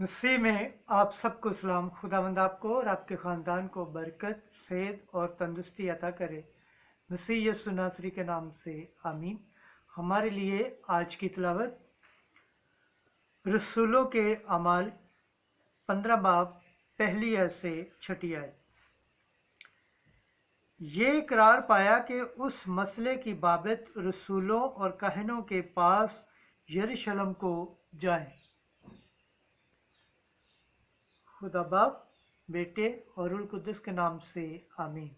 मसीह में आप सबको सलाम। खुदावंद आपको और आपके ख़ानदान को बरकत, सेहत और तंदुरुस्ती अता करे। मसीह यीशु नासरी के नाम से आमीन। हमारे लिए आज की तिलावत रसूलों के अमाल 15 बाब पहली आयत से छठी आयत। ये इकरार पाया कि उस मसले की बाबत रसूलों और कहनों के पास यरूशलेम को जाएं। खुदा बाप, बेटे और रूह कुद्दुस के नाम से आमीन।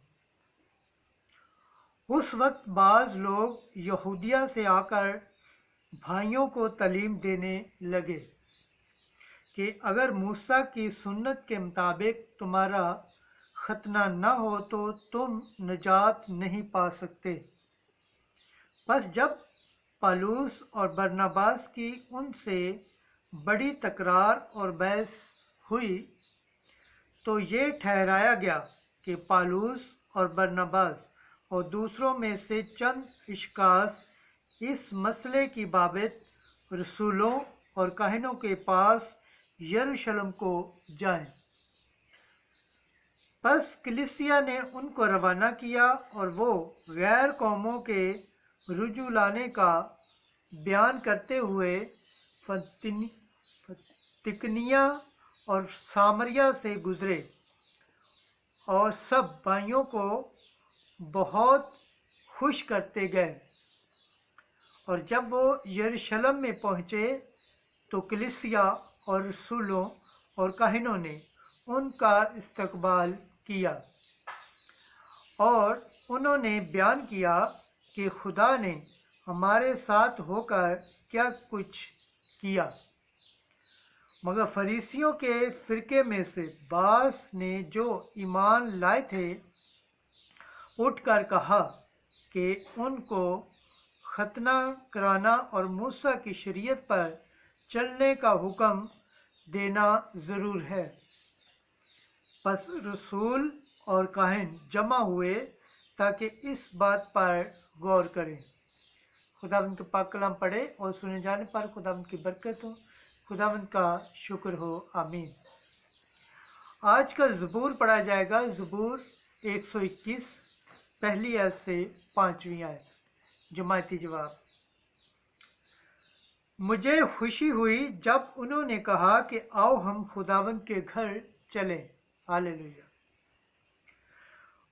उस वक्त बाज लोग यहूदिया से आकर भाइयों को तालीम देने लगे कि अगर मूसा की सुन्नत के मुताबिक तुम्हारा खतना न हो तो तुम निजात नहीं पा सकते। बस जब पौलुस और बरनबास की उनसे बड़ी तकरार और बहस हुई तो ये ठहराया गया कि पौलुस और बरनबास और दूसरों में से चंद इश्कास इस मसले की बाबत रसूलों और काहिनों के पास यरूशलेम को जाएं। बस कलीसिया ने उनको रवाना किया और वो गैर कौमों के रुजू लाने का बयान करते हुए तिकनिया और सामरिया से गुजरे और सब भाइयों को बहुत खुश करते गए। और जब वो यरूशलेम में पहुँचे तो कलीसिया और रसूलों और काहिनों ने उनका इस्तकबाल किया और उन्होंने बयान किया कि खुदा ने हमारे साथ होकर क्या कुछ किया। मगर फरीसियों के फ़िरके में से बास ने जो ईमान लाए थे उठकर कहा कि उनको खतना कराना और मूसा की शरीयत पर चलने का हुक्म देना ज़रूर है। बस रसूल और काहिन जमा हुए ताकि इस बात पर गौर करें। खुदावंद के पाक कलाम पढ़े और सुने जाने पर खुदावंद की बरकत हो, खुदावंद का शुक्र हो, आमीन। आज का ज़बूर पढ़ा जाएगा, ज़बूर 121 पहली आयत से 5वीं आयत। जमायती जवाब। मुझे खुशी हुई जब उन्होंने कहा कि आओ हम खुदावंद के घर चलें। हालेलुया।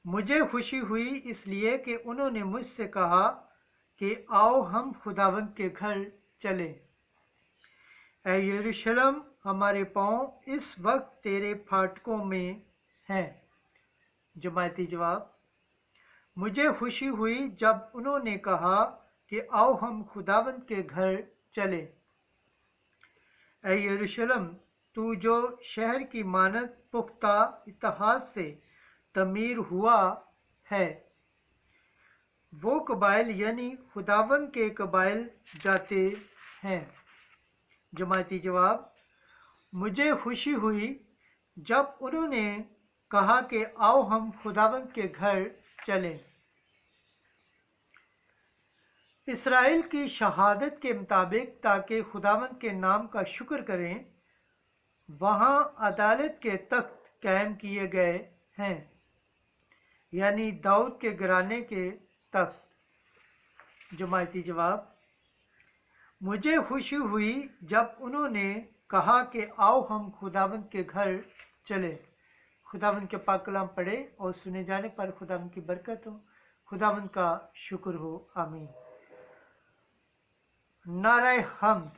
मुझे खुशी हुई इसलिए कि उन्होंने मुझसे कहा कि आओ हम खुदावंद के घर चलें। ऐ यरूशलेम, हमारे पाँव इस वक्त तेरे फाटकों में हैं। जमायती जवाब। मुझे खुशी हुई जब उन्होंने कहा कि आओ हम खुदावंद के घर चलें। ऐ यरूशलेम, तू जो शहर की मानद पुख्ता इतिहास से तमीर हुआ है, वो कबाइल यानी खुदावंद के कबाइल जाते हैं। जमायती जवाब। मुझे खुशी हुई जब उन्होंने कहा कि आओ हम खुदावंद के घर चलें। इसराइल की शहादत के मुताबिक ताकि खुदावंद के नाम का शुक्र करें, वहाँ अदालत के तख्त कायम किए गए हैं, यानी दाऊद के घराने के तख्त। जमायती जवाब। मुझे खुशी हुई जब उन्होंने कहा कि आओ हम खुदावंद के घर चले। खुदावंद के पाक कलाम पढ़े और सुने जाने पर खुदावंद की बरकत हो, खुदावंद का शुक्र हो, आमीन। नारे हम्द।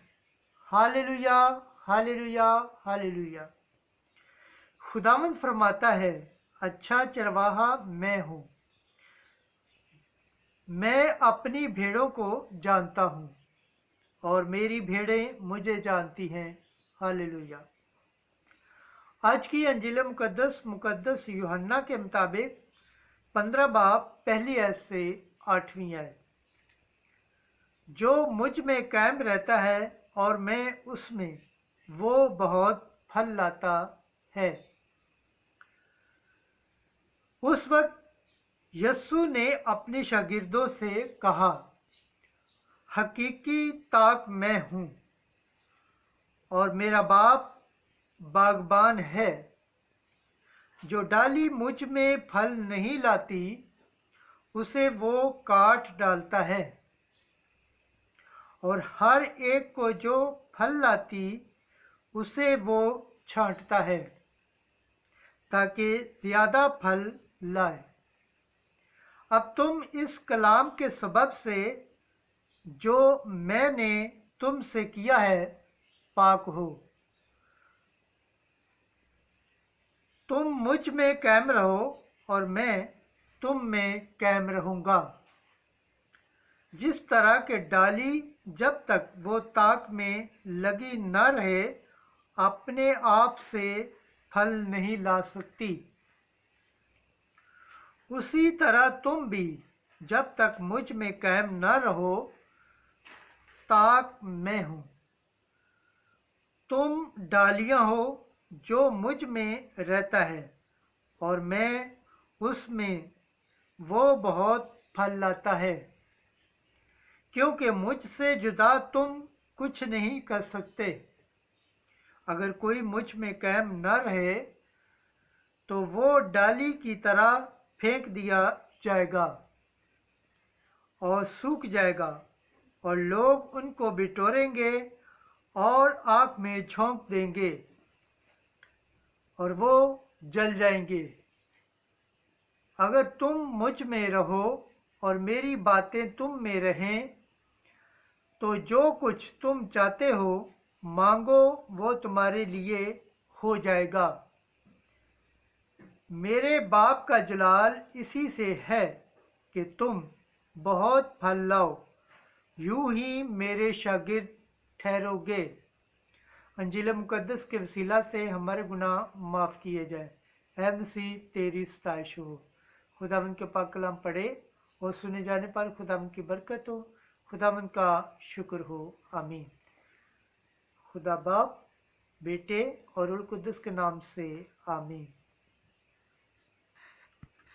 Hallelujah, hallelujah, hallelujah. खुदावंद फरमाता है, अच्छा चरवाहा मैं हूँ, मैं अपनी भेड़ों को जानता हूँ और मेरी भेड़ें मुझे जानती हैं। हालेलुया। आज की अंजील मुकद्दस यूहन्ना के मुताबिक 15 बाब पहली आयत से 8वीं आयत। जो मुझ में कायम रहता है और मैं उसमें, वो बहुत फल लाता है। उस वक्त यस्सु ने अपने शागिर्दों से कहा, हकीकी ताक मैं हूँ और मेरा बाप बागबान है। जो डाली मुझ में फल नहीं लाती उसे वो काट डालता है, और हर एक को जो फल लाती उसे वो छांटता है ताकि ज्यादा फल लाए। अब तुम इस कलाम के सबब से जो मैंने तुमसे किया है पाक हो। तुम मुझ में कायम रहो और मैं तुम में कायम रहूंगा। जिस तरह के डाली जब तक वो ताक में लगी न रहे अपने आप से फल नहीं ला सकती, उसी तरह तुम भी जब तक मुझ में कायम न रहो ताक में हूँ। तुम डालियां हो जो मुझ में रहता है और मैं उसमें, वो बहुत फल लाता है, क्योंकि मुझसे जुदा तुम कुछ नहीं कर सकते। अगर कोई मुझ में कायम न रहे तो वो डाली की तरह फेंक दिया जाएगा और सूख जाएगा, और लोग उनको बिटोरेंगे और आग में झोंक देंगे और वो जल जाएंगे। अगर तुम मुझ में रहो और मेरी बातें तुम में रहें तो जो कुछ तुम चाहते हो मांगो, वो तुम्हारे लिए हो जाएगा। मेरे बाप का जलाल इसी से है कि तुम बहुत फल लाओ, यूं ही मेरे शागिर्द ठहरोगे। अंजील मुकद्दस के वसीला से हमारे गुनाह माफ़ किए जाए। ऐ मसीह तेरी सताइश हो। खुदावंद के पाक कलाम पढ़े और सुने जाने पर खुदावंद की बरकत हो। खुदावंद का शुक्र हो। आमीन। खुदा बाप, बेटे और रुल कुद्दस के नाम से आमीन।